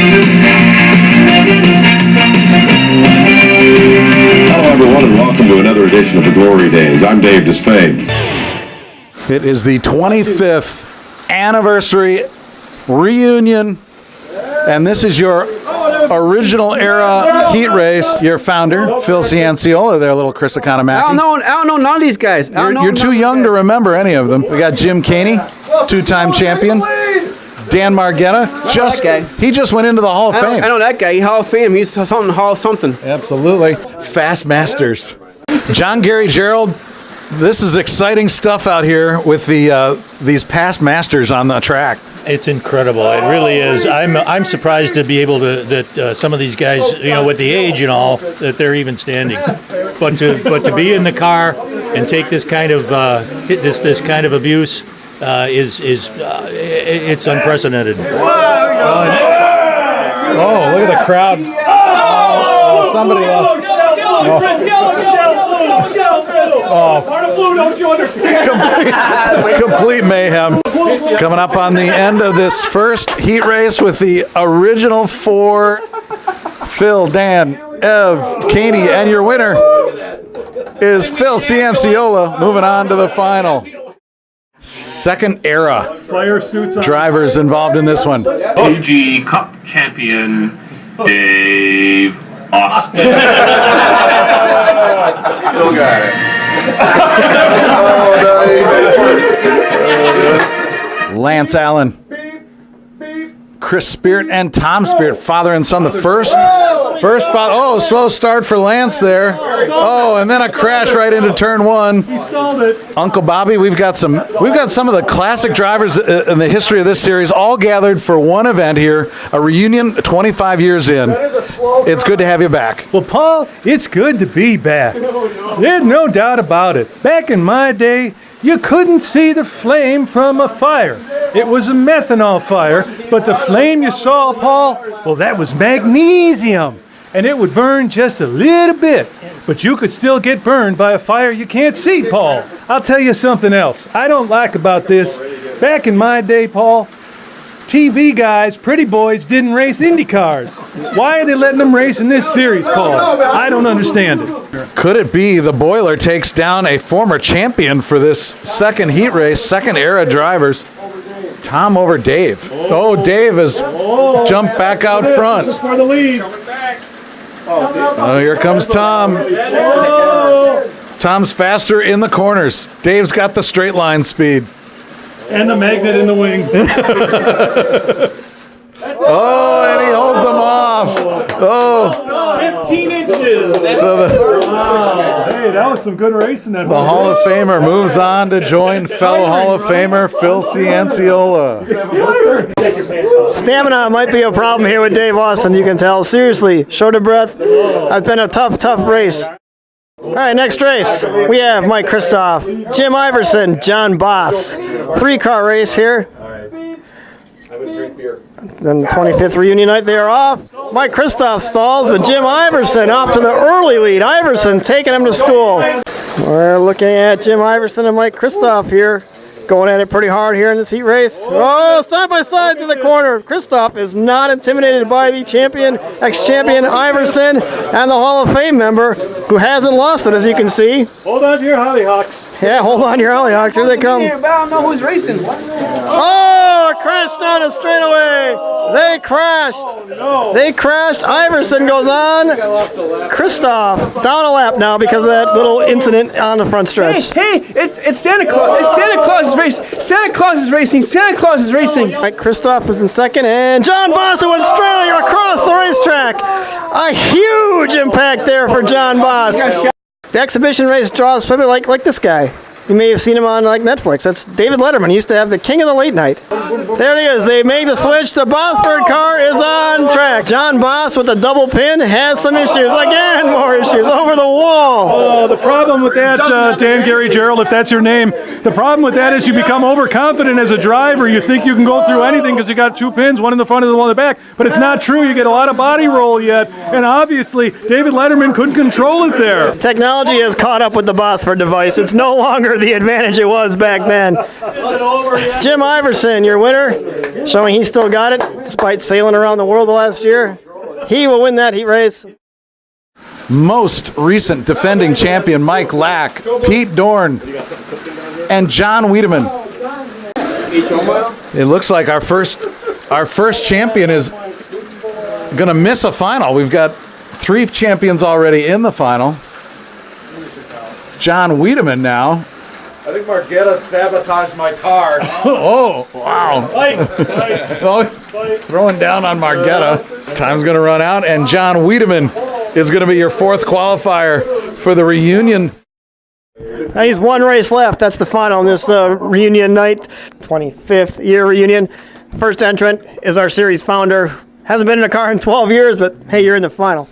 Hello, everyone, and welcome to another edition of the Glory Days. I'm Dave Despain. It is the 25th anniversary reunion, and this is your original era heat race. Your founder, Phil Cianciola, there, little Chris Economaki. I don't know none of these guys. You're too young to remember any of them. We got Jim Caney, two-time champion. Dan Margetta, he just went into the Hall of Fame. I know that guy. He's Hall of Fame. He's something Hall of something. Absolutely. Fast Masters. John Gary Gerald, this is exciting stuff out here with these past masters on the track. It's incredible. It really is. I'm surprised to be able to that some of these guys, with the age and all, that they're even standing. But to be in the car and take this kind of this kind of abuse it's unprecedented. Oh, look at the crowd. Oh, somebody left. Complete mayhem. Coming up on the end of this first heat race with the original four, Phil, Dan, Ev, Caney, and your winner is Phil Cianciola, moving on to the final. Second era drivers involved in this one. OG Cup champion Dave Austin. Still got it. Lance Allen, Chris Spirit, and Tom Spirit, father and son. The first father. Oh, slow start for Lance there. Oh, and then a crash right into turn one. He stalled it. Uncle Bobby, we've got some of the classic drivers in the history of this series all gathered for one event here, a reunion 25 years in. It's good to have you back. Well, Paul, it's good to be back. There's no doubt about it. Back in my day, you couldn't see the flame from a fire. It was a methanol fire, but the flame you saw, Paul, well, that was magnesium. And it would burn just a little bit. But you could still get burned by a fire you can't see, Paul. I'll tell you something else I don't like about this. Back in my day, Paul, TV guys, pretty boys, didn't race Indy cars. Why are they letting them race in this series, Paul? I don't understand it. Could it be the boiler takes down a former champion for this second heat race, second era drivers? Tom over Dave. Oh, Dave has jumped back out front. This is for the lead. Oh, here comes Tom. Tom's faster in the corners. Dave's got the straight line speed. And the magnet in the wing. Oh, and he holds him off. Oh. 15 inches. So Hey, that was some good racing. the Hall of Famer moves on to join fellow Hall of Famer Phil Cianciola. Stamina might be a problem here with Dave Austin, you can tell. Seriously, short of breath. It's been a tough race. All right, next race, we have Mike Kristoff, Jim Iverson, John Boss. 3-car race here. Then the 25th reunion night, they are off. Mike Kristoff stalls, but Jim Iverson off to the early lead. Iverson taking him to school. We're looking at Jim Iverson and Mike Kristoff here. Going at it pretty hard here in this heat race. Oh, side by side to the corner. Kristoff is not intimidated by the champion, ex-champion Iverson, and the Hall of Fame member, who hasn't lost it, as you can see. Hold on to your hollyhocks. Yeah, hold on to your hollyhocks. Here they come. I don't know who's racing. Oh, a crash down a straightaway. They crashed. Oh, no. They crashed. Iverson goes on. Kristoff down a lap now because of that little incident on the front stretch. Hey, it's Santa Claus. It's Santa Claus race. Santa Claus is racing. Santa Claus is racing. Mike Kristoff is in second, and John Boss went straight across the racetrack. A huge impact there for John Boss. The exhibition race draws people like this guy. You may have seen him on Netflix. That's David Letterman. He used to have the King of the Late Night. There he is. They make the switch. The Bossbird car is on track. John Boss with the double pin has some issues. Again, more issues over the wall. Oh, the problem with that, Dan Gary Gerald, if that's your name, the problem with that is you become overconfident as a driver. You think you can go through anything because you got two pins, one in the front and one in the back. But it's not true. You get a lot of body roll yet. And obviously, David Letterman couldn't control it there. Technology has caught up with the Bossbird device. It's no longer where the advantage it was back then. Jim Iverson, your winner, showing he still got it despite sailing around the world last year. He will win that heat race. Most recent defending champion Mike Lack, Pete Dorn, and John Wiedemann. It looks like our first champion is going to miss a final. We've got 3 champions already in the final. John Wiedemann now. I think Margetta sabotaged my car. Oh, wow. Throwing down on Margetta. Time's going to run out, and John Wiedemann is going to be your 4th qualifier for the reunion. Now he's 1 race left. That's the final on this reunion night, 25th year reunion. First entrant is our series founder. Hasn't been in a car in 12 years, but hey, you're in the final.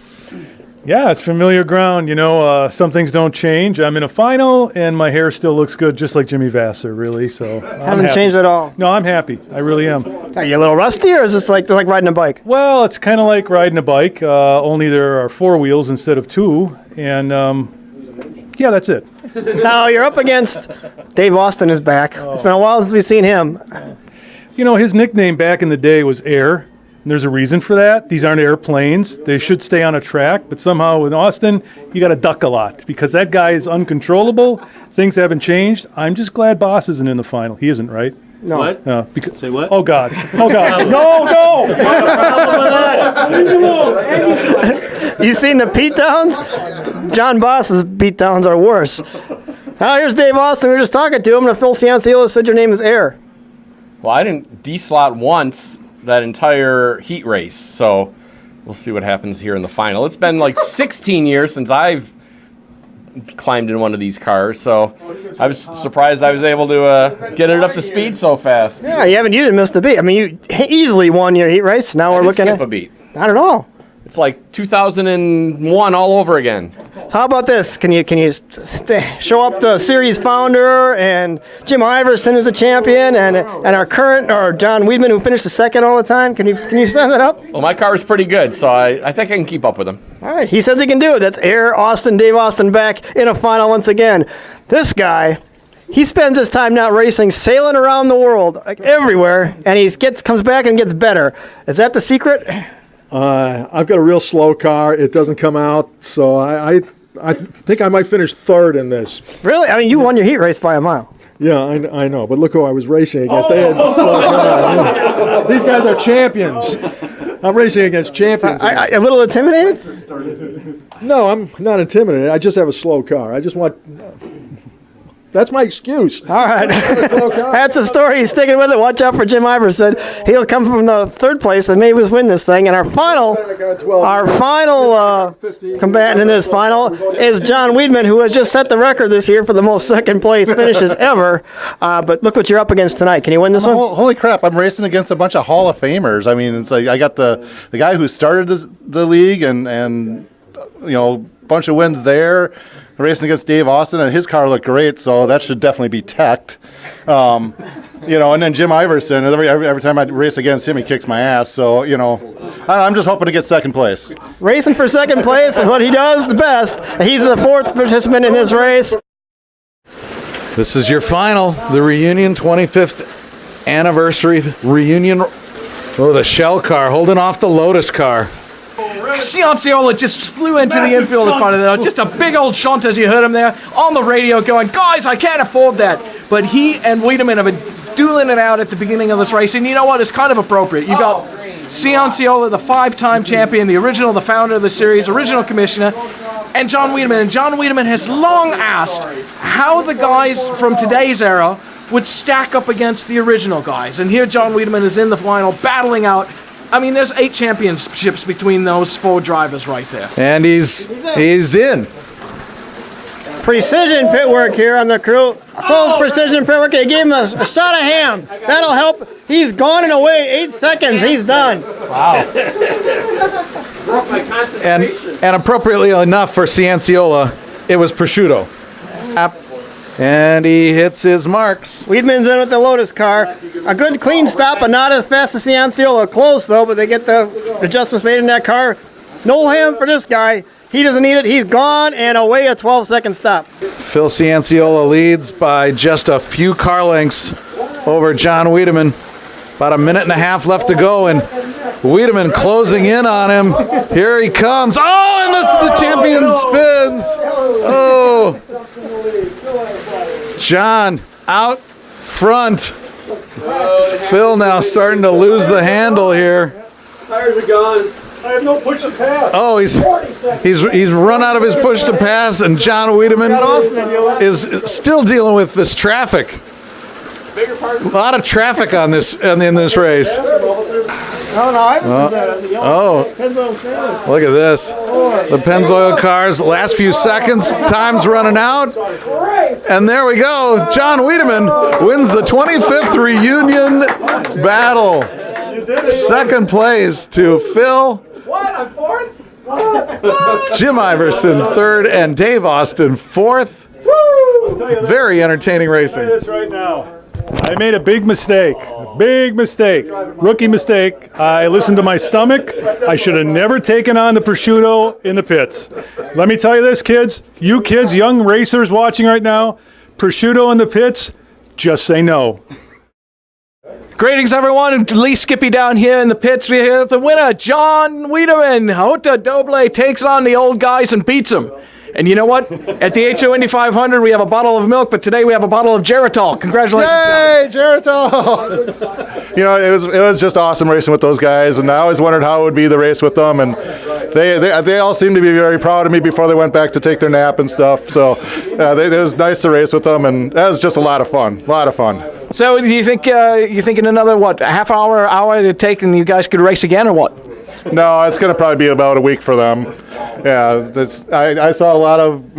Yeah, it's familiar ground. You know, some things don't change. I'm in a final, and my hair still looks good, just like Jimmy Vassar, really. So Hasn't changed at all. No, I'm happy. I really am. Are you a little rusty, or is this like riding a bike? Well, it's kind of like riding a bike, only there are 4 wheels instead of 2, and yeah, that's it. Now you're up against Dave Austin is back. It's been a while since we've seen him. You know, his nickname back in the day was Air. And there's a reason for that. These aren't airplanes. They should stay on a track. But somehow with Austin, you got to duck a lot because that guy is uncontrollable. Things haven't changed. I'm just glad Boss isn't in the final. He isn't, right? No. What? Say what? Oh, God. Oh, God. No. You seen the beat downs? John Boss's beat downs are worse. Now here's Dave Austin. We were just talking to him, and Phil Cianciolo said your name is Air. Well, I didn't D-slot once that entire heat race, so we'll see what happens here in the final. It's been like 16 years since I've climbed in one of these cars, so I was surprised I was able to get it up to speed so fast. Yeah, you didn't miss the beat. I mean, you easily won your heat race. Now we're looking skip at a beat. Not at all. It's like 2001 all over again. How about this? Can you show up the series founder and Jim Iverson, who's a champion, and our current, or John Wiedemann, who finished the second all the time? Can you stand that up? Well, my car is pretty good, so I think I can keep up with him. All right, he says he can do it. That's Air Austin, Dave Austin back in a final once again. This guy, he spends his time now racing, sailing around the world, like everywhere, and he comes back and gets better. Is that the secret? I've got a real slow car. It doesn't come out, so I think I might finish 3rd in this. Really? I mean, you won your heat race by a mile. Yeah, I know, but look who I was racing against. They had slow cars. These guys are champions. I'm racing against champions. A little intimidated? No, I'm not intimidated. I just have a slow car. I just want... That's my excuse. All right. That's the story. He's sticking with it. Watch out for Jim Iverson. He'll come from the 3rd place and maybe win this thing. And our final combatant in this final is John Wiedemann, who has just set the record this year for the most second place finishes ever. But look what you're up against tonight. Can you win this one? Holy crap, I'm racing against a bunch of Hall of Famers. I mean, it's like I got the guy who started the league and you know, a bunch of wins there. Racing against Dave Austin, and his car looked great, so that should definitely be teched. You know, and then Jim Iverson, every time I race against him, he kicks my ass. So, you know, I'm just hoping to get 2nd place. Racing for 2nd place is what he does the best. He's the 4th participant in this race. This is your final, the reunion 25th anniversary reunion. Oh, the Shell car holding off the Lotus car. Cianciolo just flew into the infield in front of there. Just a big old shunt as you heard him there on the radio going, guys, I can't afford that. But he and Wiedemann have been dueling it out at the beginning of this race. And you know what? It's kind of appropriate. You've got Cianciolo, the 5-time champion, the founder of the series, original commissioner, and John Wiedemann. And John Wiedemann has long asked how the guys from today's era would stack up against the original guys. And here John Wiedemann is in the final, battling out. I mean, there's 8 championships between those 4 drivers right there. And he's in. Precision pit work here on the crew. Precision pit work. They gave him a shot of ham. That'll help. He's gone and away. 8 seconds. He's done. Wow. And appropriately enough for Cianciola, it was prosciutto. And he hits his marks. Wiedemann's in with the Lotus car. A good clean stop, but not as fast as Cianciolo. Close, though, but they get the adjustments made in that car. No ham for this guy. He doesn't need it. He's gone and away, a 12-second stop. Phil Cianciola leads by just a few car lengths over John Wiedemann. About a minute and a half left to go, and Wiedemann closing in on him. Here he comes. Oh, and the champion spins. Oh. John out front. Phil now starting to lose the handle here. Tires are gone. I have no push to pass. Oh, he's run out of his push to pass, and John Wiedemann is still dealing with this traffic. A lot of traffic on this in this race. Oh, look at this. The Pennzoil cars, last few seconds, time's running out. And there we go. John Wiedemann wins the 25th reunion battle. Second place to Phil. What? I'm fourth? Jim Iverson third, and Dave Austin fourth. Very entertaining racing. This right now. I made a big mistake. Rookie mistake. I listened to my stomach. I should have never taken on the prosciutto in the pits. Let me tell you this, kids. You kids, young racers watching right now, prosciutto in the pits, just say no. Greetings, everyone. Lee Skippy down here in the pits. We're here with the winner, John Wiedemann. Hota Doble takes on the old guys and beats them. And you know what? At the HO Indy 500, we have a bottle of milk, but today we have a bottle of Geritol. Congratulations. Hey, Geritol! You know, it was just awesome racing with those guys, and I always wondered how it would be the race with them, and they all seemed to be very proud of me before they went back to take their nap and stuff. So it was nice to race with them, and that was just a lot of fun. So do you think you thinking another, what, a half hour to take, and you guys could race again, or what? No, it's going to probably be about a week for them. Yeah, I saw a lot of,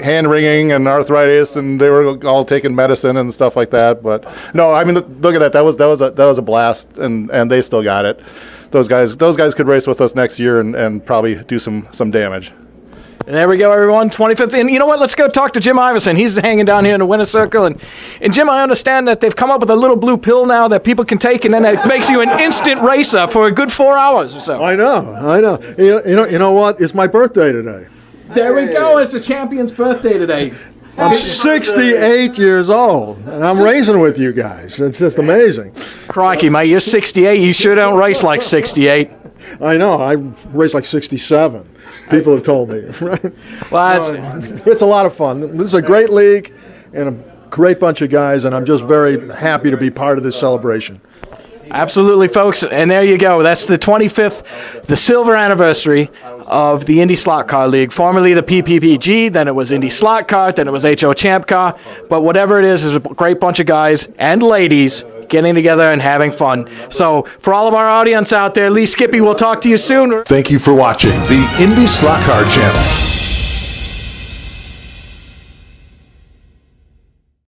hand wringing and arthritis, and they were all taking medicine and stuff like that. But no, I mean, look at that. That was a blast, and they still got it. Those guys could race with us next year and probably do some damage. And there we go, everyone, 25th. And you know what? Let's go talk to Jim Iverson. He's hanging down here in the winner's circle. And Jim, I understand that they've come up with a little blue pill now that people can take, and then it makes you an instant racer for a good 4 hours or so. I know. You know what? It's my birthday today. There we go. It's the champion's birthday today. I'm 68 years old, and I'm racing with you guys. It's just amazing. Crikey, mate, you're 68. You sure don't race like 68. I know. I race like 67. People have told me. Right? Well, it's a lot of fun. This is a great league and a great bunch of guys, and I'm just very happy to be part of this celebration. Absolutely, folks. And there you go. That's the 25th, the silver anniversary of the IndySlotCar League, formerly the PPPG. Then it was IndySlotCar. Then it was HO Champ Car. But whatever it is a great bunch of guys and ladies getting together and having fun. So for all of our audience out there, Lee Skippy, we'll talk to you soon. Thank you for watching the IndySlotCar channel.